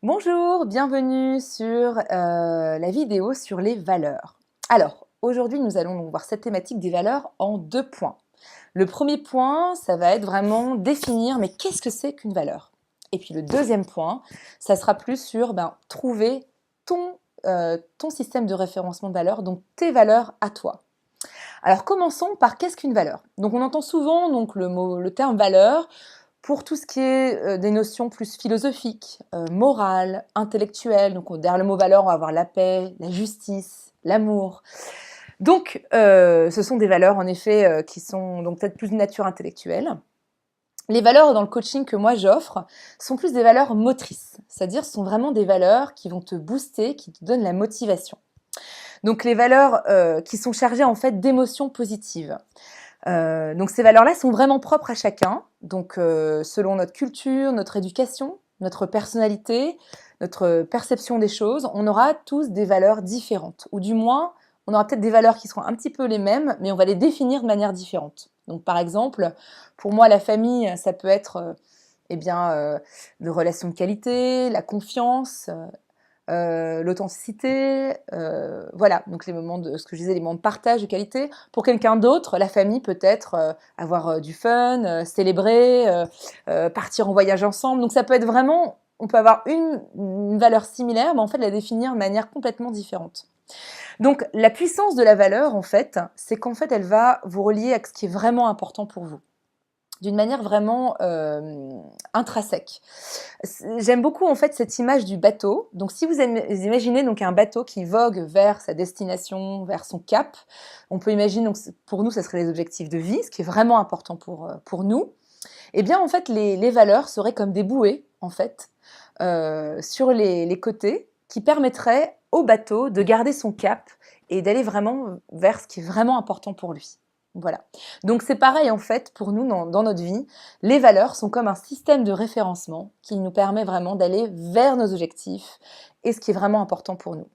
Bonjour, bienvenue sur la vidéo sur les valeurs. Alors, aujourd'hui, nous allons donc voir cette thématique des valeurs en 2 points. Le premier point, ça va être vraiment définir, mais qu'est-ce que c'est qu'une valeur? Et puis le deuxième point, ça sera plus sur trouver ton système de référencement de valeurs, donc tes valeurs à toi. Alors commençons par qu'est-ce qu'une valeur? Donc on entend souvent donc, le terme valeur pour tout ce qui est des notions plus philosophiques, morales, intellectuelles. Donc derrière le mot valeur, on va avoir la paix, la justice, l'amour. Donc ce sont des valeurs en effet qui sont donc peut-être plus de nature intellectuelle. Les valeurs dans le coaching que moi j'offre sont plus des valeurs motrices, c'est-à-dire ce sont vraiment des valeurs qui vont te booster, qui te donnent la motivation. Donc les valeurs qui sont chargées en fait d'émotions positives. Donc ces valeurs-là sont vraiment propres à chacun, donc selon notre culture, notre éducation, notre personnalité, notre perception des choses, on aura tous des valeurs différentes, ou du moins on aura peut-être des valeurs qui seront un petit peu les mêmes, mais on va les définir de manière différente. Donc par exemple, pour moi la famille, ça peut être de relations de qualité, la confiance, l'authenticité, voilà, donc les moments de ce que je disais, les moments de partage de qualité. Pour quelqu'un d'autre, la famille peut être avoir du fun, célébrer, partir en voyage ensemble. Donc ça peut être vraiment, on peut avoir une valeur similaire, mais en fait la définir de manière complètement différente. Donc la puissance de la valeur, en fait, c'est qu'en fait elle va vous relier à ce qui est vraiment important pour vous, d'une manière vraiment intrinsèque. J'aime beaucoup en fait cette image du bateau. Donc si vous imaginez donc un bateau qui vogue vers sa destination, vers son cap, on peut imaginer, donc pour nous, ça serait les objectifs de vie, ce qui est vraiment important pour nous. Eh bien en fait, les valeurs seraient comme des bouées en fait sur les côtés qui permettraient au bateau de garder son cap et d'aller vraiment vers ce qui est vraiment important pour lui. Voilà. Donc c'est pareil en fait pour nous dans notre vie. Les valeurs sont comme un système de référencement qui nous permet vraiment d'aller vers nos objectifs et ce qui est vraiment important pour nous.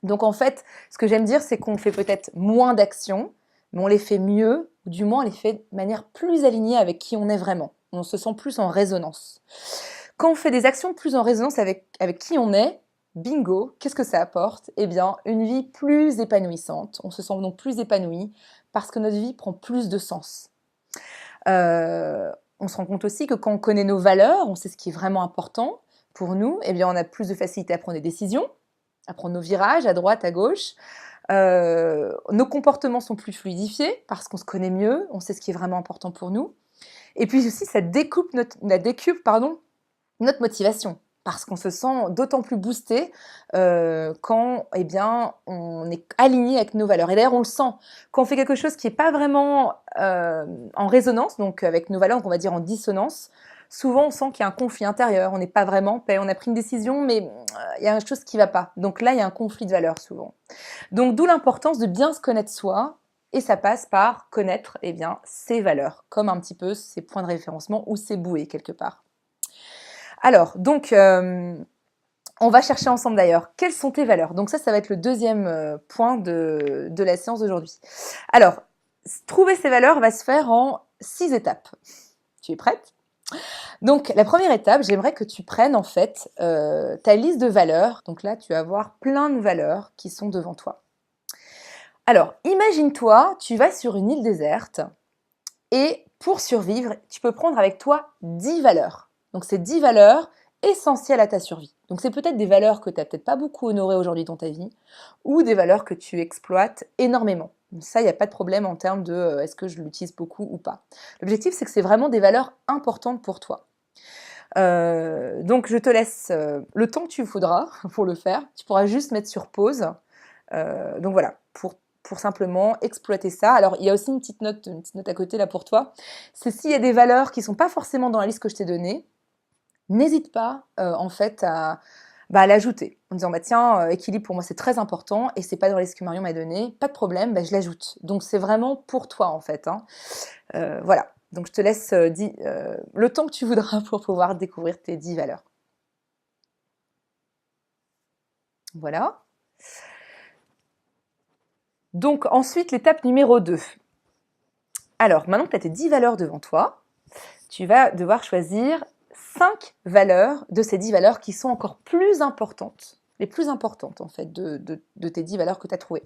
Donc en fait, ce que j'aime dire, c'est qu'on fait peut-être moins d'actions, mais on les fait mieux, ou du moins on les fait de manière plus alignée avec qui on est vraiment. On se sent plus en résonance. Quand on fait des actions plus en résonance avec qui on est, bingo, qu'est-ce que ça apporte? Eh bien, une vie plus épanouissante. On se sent donc plus épanoui parce que notre vie prend plus de sens. On se rend compte aussi que quand on connaît nos valeurs, on sait ce qui est vraiment important pour nous, eh bien, on a plus de facilité à prendre des décisions, à prendre nos virages à droite, à gauche. Nos comportements sont plus fluidifiés parce qu'on se connaît mieux, on sait ce qui est vraiment important pour nous. Et puis aussi, ça décuple notre motivation, parce qu'on se sent d'autant plus boosté quand on est aligné avec nos valeurs. Et d'ailleurs, on le sent. Quand on fait quelque chose qui n'est pas vraiment en résonance, donc avec nos valeurs, donc on va dire en dissonance, souvent on sent qu'il y a un conflit intérieur, on n'est pas vraiment en paix, on a pris une décision, mais il y a quelque chose qui ne va pas. Donc là, il y a un conflit de valeurs souvent. Donc d'où l'importance de bien se connaître soi, et ça passe par connaître ses valeurs, comme un petit peu ses points de référencement ou ses bouées quelque part. Alors, donc, on va chercher ensemble d'ailleurs, quelles sont tes valeurs? Donc ça va être le deuxième point de la séance d'aujourd'hui. Alors, trouver ces valeurs va se faire en 6 étapes. Tu es prête? Donc, la première étape, j'aimerais que tu prennes en fait ta liste de valeurs. Donc là, tu vas avoir plein de valeurs qui sont devant toi. Alors, imagine-toi, tu vas sur une île déserte et pour survivre, tu peux prendre avec toi 10 valeurs. Donc, c'est 10 valeurs essentielles à ta survie. Donc, c'est peut-être des valeurs que tu n'as peut-être pas beaucoup honorées aujourd'hui dans ta vie ou des valeurs que tu exploites énormément. Ça, il n'y a pas de problème en termes de est-ce que je l'utilise beaucoup ou pas. L'objectif, c'est que c'est vraiment des valeurs importantes pour toi. Donc, je te laisse le temps que tu voudras pour le faire. Tu pourras juste mettre sur pause. Donc voilà, pour simplement exploiter ça. Alors, il y a aussi une petite note à côté là pour toi. C'est s'il y a des valeurs qui ne sont pas forcément dans la liste que je t'ai donnée, n'hésite pas en fait à l'ajouter en disant tiens, équilibre pour moi c'est très important et c'est pas dans la liste que Marion m'a donnée, pas de problème, je l'ajoute. Donc c'est vraiment pour toi en fait. Voilà, donc je te laisse le temps que tu voudras pour pouvoir découvrir tes 10 valeurs. Voilà. Donc ensuite, l'étape numéro 2. Alors, maintenant que tu as tes 10 valeurs devant toi, tu vas devoir choisir 5 valeurs de ces 10 valeurs qui sont encore plus importantes, les plus importantes en fait de tes 10 valeurs que tu as trouvées.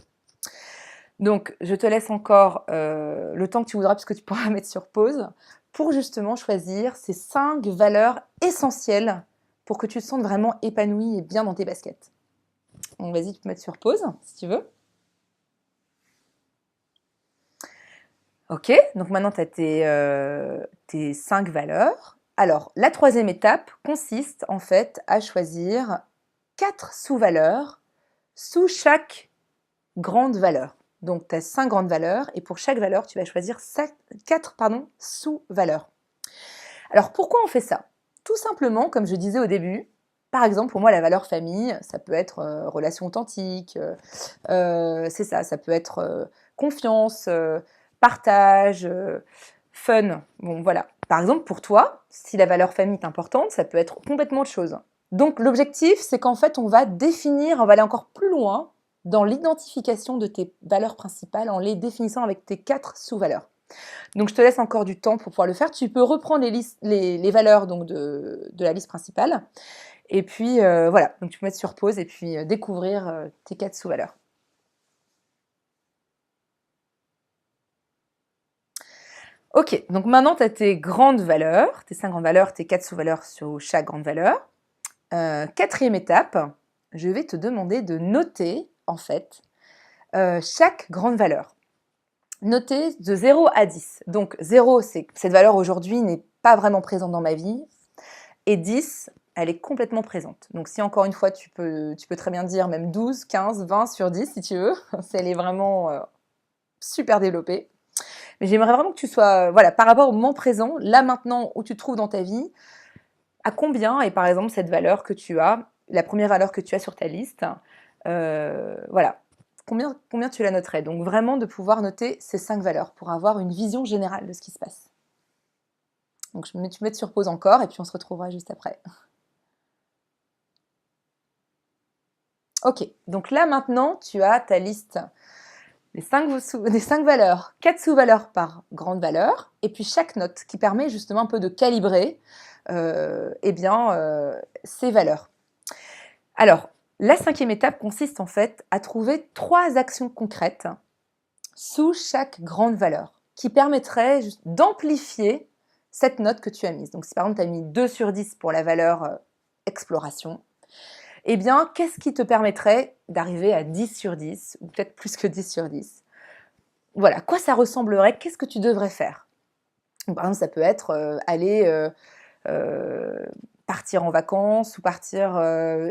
Donc, je te laisse encore le temps que tu voudras, puisque tu pourras mettre sur pause, pour justement choisir ces 5 valeurs essentielles pour que tu te sentes vraiment épanoui et bien dans tes baskets. Donc, vas-y, tu peux mettre sur pause, si tu veux. Ok, donc maintenant tu as tes 5 valeurs. Alors, la troisième étape consiste en fait à choisir 4 sous-valeurs sous chaque grande valeur. Donc, tu as 5 grandes valeurs et pour chaque valeur, tu vas choisir 4 sous-valeurs. Alors, pourquoi on fait ça? Tout simplement, comme je disais au début, par exemple, pour moi, la valeur famille, ça peut être relation authentique, c'est ça, ça peut être confiance, partage, fun. Bon, voilà. Par exemple, pour toi, si la valeur famille est importante, ça peut être complètement autre chose. Donc, l'objectif, c'est qu'en fait, on va aller encore plus loin dans l'identification de tes valeurs principales en les définissant avec tes 4 sous-valeurs. Donc, je te laisse encore du temps pour pouvoir le faire. Tu peux reprendre les valeurs donc, de la liste principale. Et puis, voilà. Donc, tu peux mettre sur pause et puis découvrir tes 4 sous-valeurs. Ok, donc maintenant, tu as tes grandes valeurs, tes 5 grandes valeurs, tes 4 sous-valeurs sur chaque grande valeur. Quatrième étape, je vais te demander de noter, en fait, chaque grande valeur. Noter de 0 à 10. Donc 0, c'est que cette valeur aujourd'hui n'est pas vraiment présente dans ma vie. Et 10, elle est complètement présente. Donc si encore une fois, tu peux très bien dire même 12, 15, 20 sur 10 si tu veux. Elle est vraiment super développée. Mais j'aimerais vraiment que tu sois, voilà, par rapport au moment présent, là maintenant où tu te trouves dans ta vie, à combien est par exemple cette valeur que tu as, la première valeur que tu as sur ta liste, voilà, combien tu la noterais? Donc vraiment de pouvoir noter ces 5 valeurs pour avoir une vision générale de ce qui se passe. Donc tu mets sur pause encore et puis on se retrouvera juste après. Ok, donc là maintenant tu as ta liste des 5 valeurs, 4 sous-valeurs par grande valeur, et puis chaque note qui permet justement un peu de calibrer ces valeurs. Alors, la 5e étape consiste en fait à trouver 3 actions concrètes sous chaque grande valeur qui permettraient d'amplifier cette note que tu as mise. Donc si par exemple tu as mis 2 sur 10 pour la valeur exploration, eh bien, qu'est-ce qui te permettrait d'arriver à 10 sur 10, ou peut-être plus que 10 sur 10? Voilà, quoi ça ressemblerait? Qu'est-ce que tu devrais faire? Par exemple, ça peut être aller partir en vacances ou partir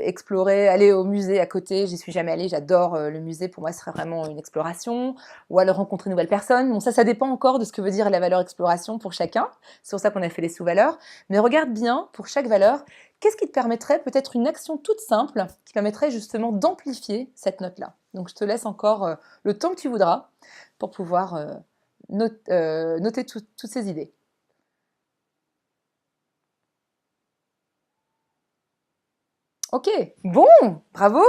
explorer, aller au musée à côté. J'y suis jamais allée, j'adore le musée. Pour moi, ce serait vraiment une exploration. Ou alors rencontrer une nouvelle personne. Bon, ça dépend encore de ce que veut dire la valeur exploration pour chacun. C'est pour ça qu'on a fait les sous-valeurs. Mais regarde bien, pour chaque valeur, qu'est-ce qui te permettrait, peut-être une action toute simple, qui permettrait justement d'amplifier cette note-là. Donc, je te laisse encore le temps que tu voudras pour pouvoir noter toutes ces idées. Ok, bon, bravo.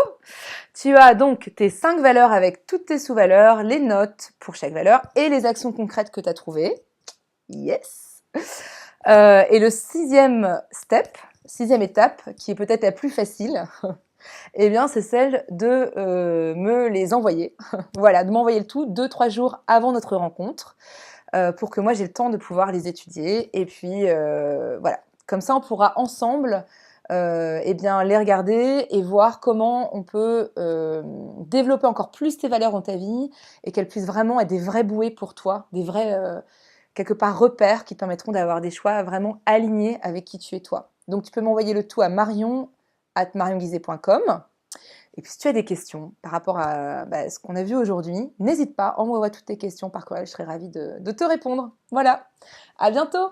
Tu as donc tes 5 valeurs avec toutes tes sous-valeurs, les notes pour chaque valeur et les actions concrètes que tu as trouvées. Yes. Et le 6e étape, qui est peut-être la plus facile, eh bien, c'est celle de me les envoyer. Voilà, de m'envoyer le tout 2-3 jours avant notre rencontre pour que moi j'ai le temps de pouvoir les étudier. Et puis voilà, comme ça on pourra ensemble les regarder et voir comment on peut développer encore plus tes valeurs dans ta vie et qu'elles puissent vraiment être des vrais bouées pour toi, des vrais quelque part repères qui te permettront d'avoir des choix vraiment alignés avec qui tu es toi. Donc tu peux m'envoyer le tout à marion@marionguizet.com. Et puis si tu as des questions par rapport à ce qu'on a vu aujourd'hui, n'hésite pas, envoie-moi toutes tes questions par courriel, je serai ravie de te répondre. Voilà, à bientôt!